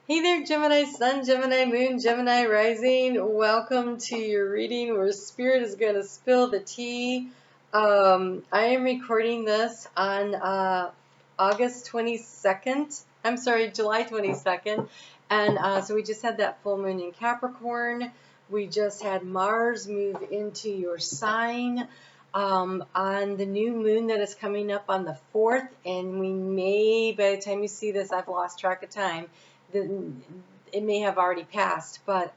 Hey there, Gemini Sun, Gemini Moon, Gemini Rising. Welcome to your reading where Spirit is going to spill the tea. I am recording this on August 22nd. I'm sorry, July 22nd. And so we just had that full moon in Capricorn. We just had Mars move into your sign on the new moon that is coming up on the 4th. And we may, by the time you see this, I've lost track of time. It may have already passed, but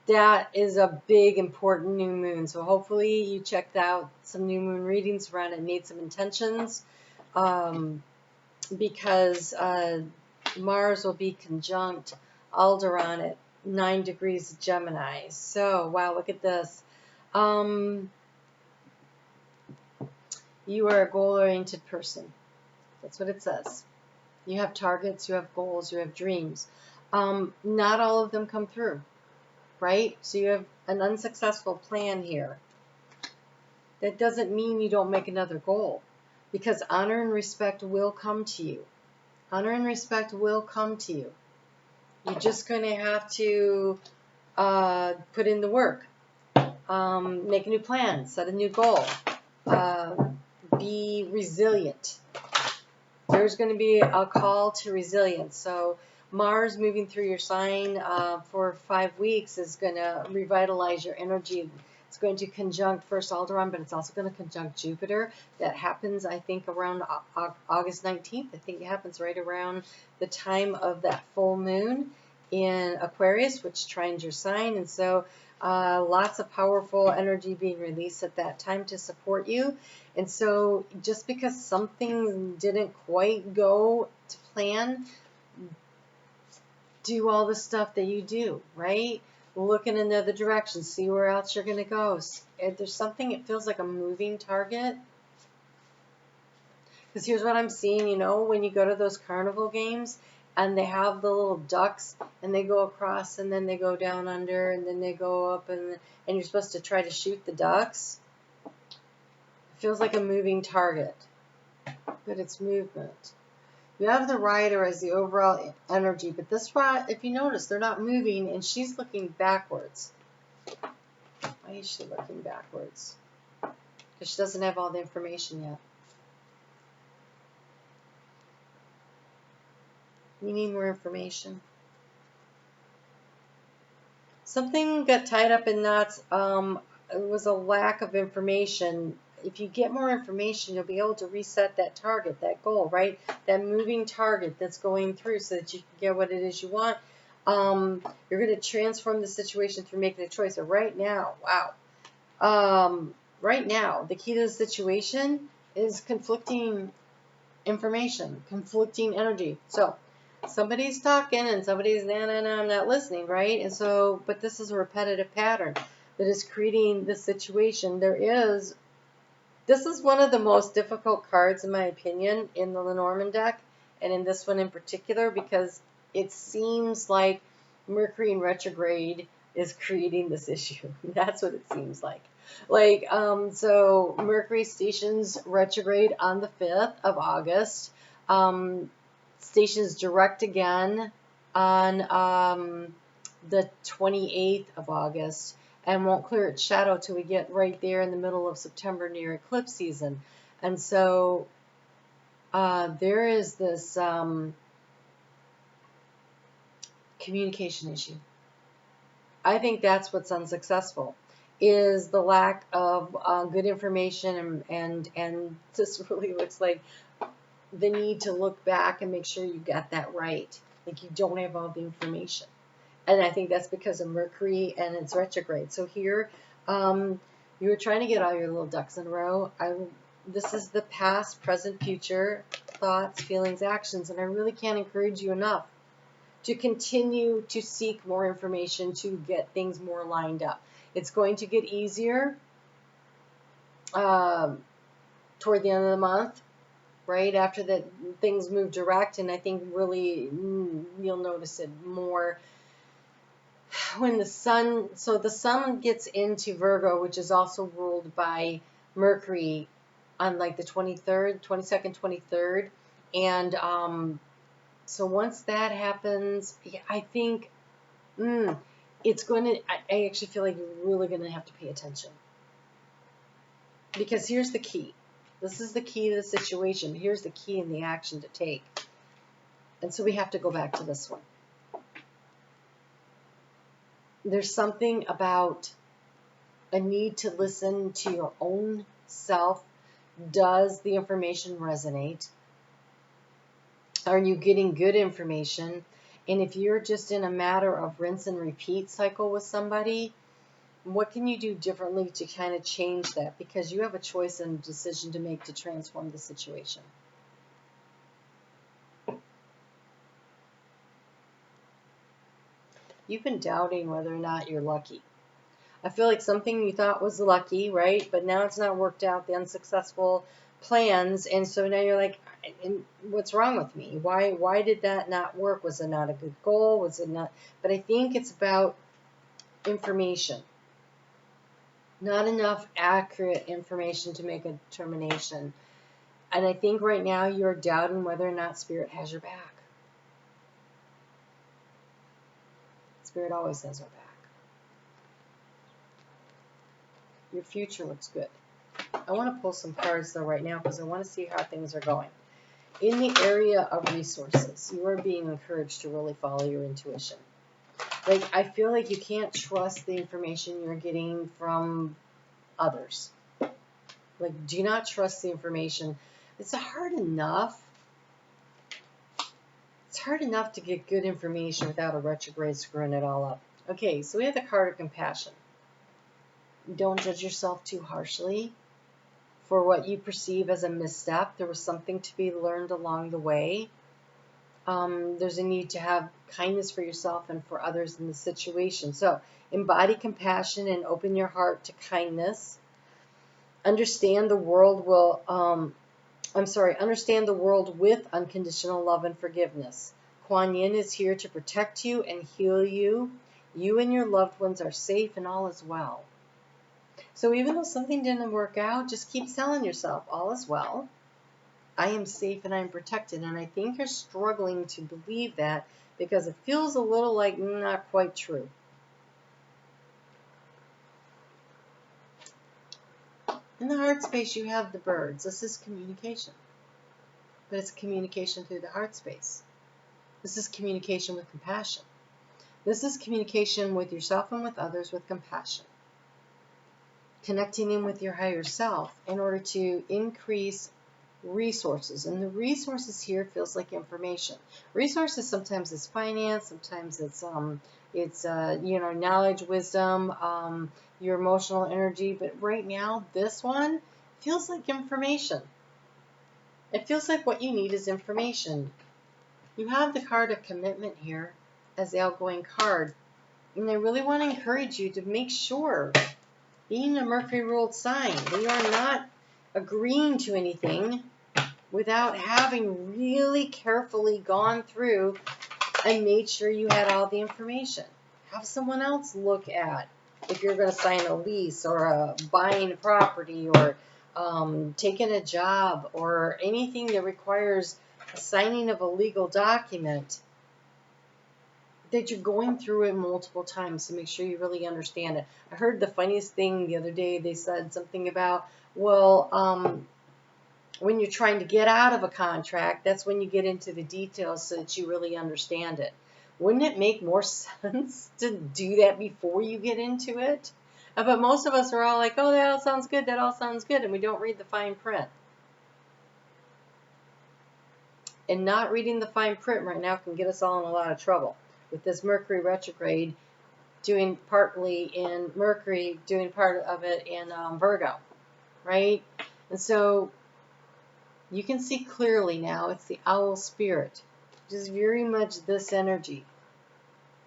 that is a big important new moon. So hopefully you checked out some new moon readings around and made some intentions, because Mars will be conjunct Aldebaran at 9 degrees Gemini. So wow, look at this. You are a goal-oriented person. That's what it says. You have targets, you have goals, you have dreams. Not all of them come through, right? So you have an unsuccessful plan here. That doesn't mean you don't make another goal, because honor and respect will come to you. Honor and respect will come to you. You're just going to have to put in the work, make a new plan, set a new goal, be resilient. There's going to be a call to resilience. So Mars moving through your sign for 5 weeks is going to revitalize your energy. It's going to conjunct first Aldebaran, but it's also going to conjunct Jupiter. That happens, I think, around August 19th. I think it happens right around the time of that full moon in Aquarius, which trines your sign. And so lots of powerful energy being released at that time to support you. And so just because something didn't quite go to plan, do all the stuff that you do, right? Look in another direction, see where else you're going to go. If there's something, it feels like a moving target. Because here's what I'm seeing, you know, when you go to those carnival games and they have the little ducks and they go across and then they go down under and then they go up and you're supposed to try to shoot the ducks. It feels like a moving target, but it's movement. You have the rider as the overall energy, but this ride, if you notice, they're not moving and she's looking backwards. Why is she looking backwards? Because she doesn't have all the information yet. You need more information. Something got tied up in knots. It was a lack of information. If you get more information, you'll be able to reset that target, that goal, right? That moving target that's going through so that you can get what it is you want. You're going to transform the situation through making a choice. So right now, wow. Right now, the key to the situation is conflicting information, conflicting energy. So somebody's talking and somebody's no, I'm not listening, right? And so, but this is a repetitive pattern that is creating this situation. This is one of the most difficult cards, in my opinion, in the Lenormand deck, and in this one in particular, because it seems like Mercury in retrograde is creating this issue. That's what it seems like. So Mercury stations retrograde on the 5th of August. Stations direct again on the 28th of August, and won't clear its shadow till we get right there in the middle of September near eclipse season. And so there is this communication issue. I think that's what's unsuccessful, is the lack of good information, and this really looks like the need to look back and make sure you got that right. Like you don't have all the information. And I think that's because of Mercury and its retrograde. So here, you were trying to get all your little ducks in a row. This is the past, present, future, thoughts, feelings, actions, and I really can't encourage you enough to continue to seek more information to get things more lined up. It's going to get easier toward the end of the month, right after that things move direct, and I think really you'll notice it more when the sun gets into Virgo, which is also ruled by Mercury on like the 23rd, 22nd, 23rd, and So once that happens, yeah, I think it's going to, I actually feel like you're really going to have to pay attention. Because here's the key. This is the key to the situation. Here's the key in the action to take. And so we have to go back to this one. There's something about a need to listen to your own self. Does the information resonate? Are you getting good information? And if you're just in a matter of rinse and repeat cycle with somebody, what can you do differently to kind of change that? Because you have a choice and decision to make to transform the situation. You've been doubting whether or not you're lucky. I feel like something you thought was lucky, right? But now it's not worked out, the unsuccessful plans. And so now you're like, what's wrong with me? Why did that not work? Was it not a good goal? Was it not? But I think it's about information. Not enough accurate information to make a determination. And I think right now you're doubting whether or not Spirit has your back. Spirit always has our back. Your future looks good. I want to pull some cards though right now because I want to see how things are going. In the area of resources, you are being encouraged to really follow your intuition. Like, I feel like you can't trust the information you're getting from others. Like, do not trust the information. It's hard enough to get good information without a retrograde screwing it all up. Okay, so we have the card of compassion. Don't judge yourself too harshly for what you perceive as a misstep. There was something to be learned along the way. There's a need to have kindness for yourself and for others in the situation. So embody compassion and open your heart to kindness. Understand the world understand the world with unconditional love and forgiveness. Kuan Yin is here to protect you and heal you. You and your loved ones are safe and all is well. So even though something didn't work out, just keep telling yourself, all is well. I am safe and I am protected. And I think you're struggling to believe that because it feels a little like not quite true. In the heart space, you have the birds. This is communication. But it's communication through the heart space. This is communication with compassion. This is communication with yourself and with others with compassion. Connecting in with your higher self in order to increase resources. And the resources here feels like information. Resources sometimes is finance, sometimes it's knowledge, wisdom, your emotional energy. But right now, this one feels like information. It feels like what you need is information. You have the card of commitment here as the outgoing card. And I really want to encourage you to make sure, being a Mercury ruled sign, we are not agreeing to anything without having really carefully gone through and made sure you had all the information. Have someone else look at if you're going to sign a lease or buying a property or taking a job or anything that requires a signing of a legal document, that you're going through it multiple times to make sure you really understand it. I heard the funniest thing the other day. They said something about, well, when you're trying to get out of a contract, that's when you get into the details so that you really understand it. Wouldn't it make more sense to do that before you get into it? But most of us are all like, oh, that all sounds good, that all sounds good, and we don't read the fine print. And not reading the fine print right now can get us all in a lot of trouble. With this Mercury retrograde, doing partly in Mercury, doing part of it in Virgo, right? And so you can see clearly now it's the owl spirit, which is very much this energy.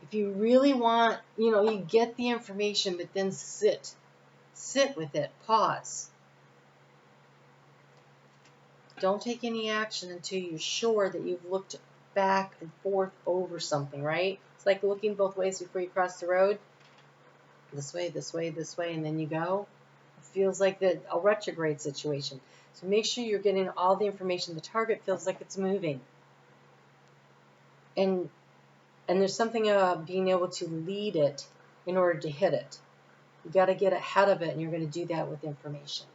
If you really want, you get the information, but then sit with it, pause. Don't take any action until you're sure that you've looked back and forth over something, right? It's like looking both ways before you cross the road. This way, this way, this way, and then you go. It feels like a retrograde situation. So make sure you're getting all the information. The target feels like it's moving. and there's something about being able to lead it in order to hit it. You got to get ahead of it, and you're going to do that with information.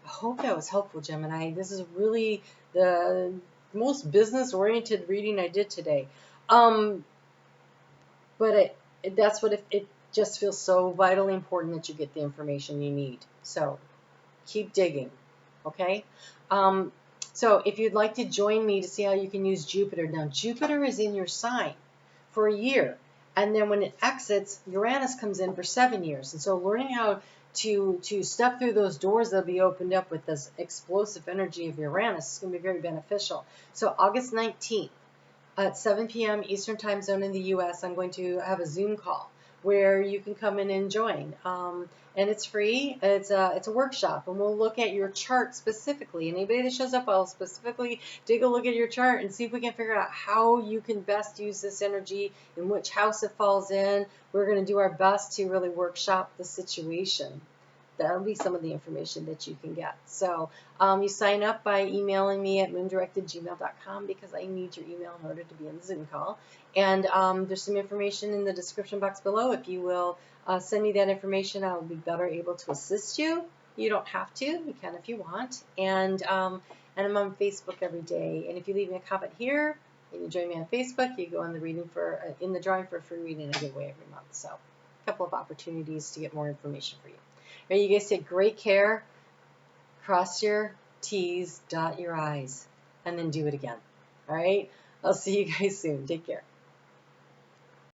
I hope that was helpful, Gemini. This is really the most business-oriented reading I did today. But that's what it just feels so vitally important that you get the information you need. So keep digging, okay? So if you'd like to join me to see how you can use Jupiter. Now, Jupiter is in your sign for a year. And then when it exits, Uranus comes in for 7 years. And so learning how to step through those doors that'll be opened up with this explosive energy of Uranus is going to be very beneficial. So August 19th at 7 p.m. Eastern Time Zone in the U.S., I'm going to have a Zoom call where you can come in and join. And it's free. It's a workshop, and we'll look at your chart specifically. Anybody that shows up, I'll specifically take a look at your chart and see if we can figure out how you can best use this energy, in which house it falls in. We're going to do our best to really workshop the situation. That'll be some of the information that you can get. So you sign up by emailing me at moondirected@gmail.com because I need your email in order to be in the Zoom call. And there's some information in the description box below. If you will send me that information, I'll be better able to assist you. You don't have to. You can if you want. And I'm on Facebook every day. And if you leave me a comment here and you join me on Facebook, you go in the reading for in the drawing for a free reading I give away every month. So a couple of opportunities to get more information for you. All right, you guys take great care. Cross your T's, dot your I's, and then do it again. All right? I'll see you guys soon. Take care.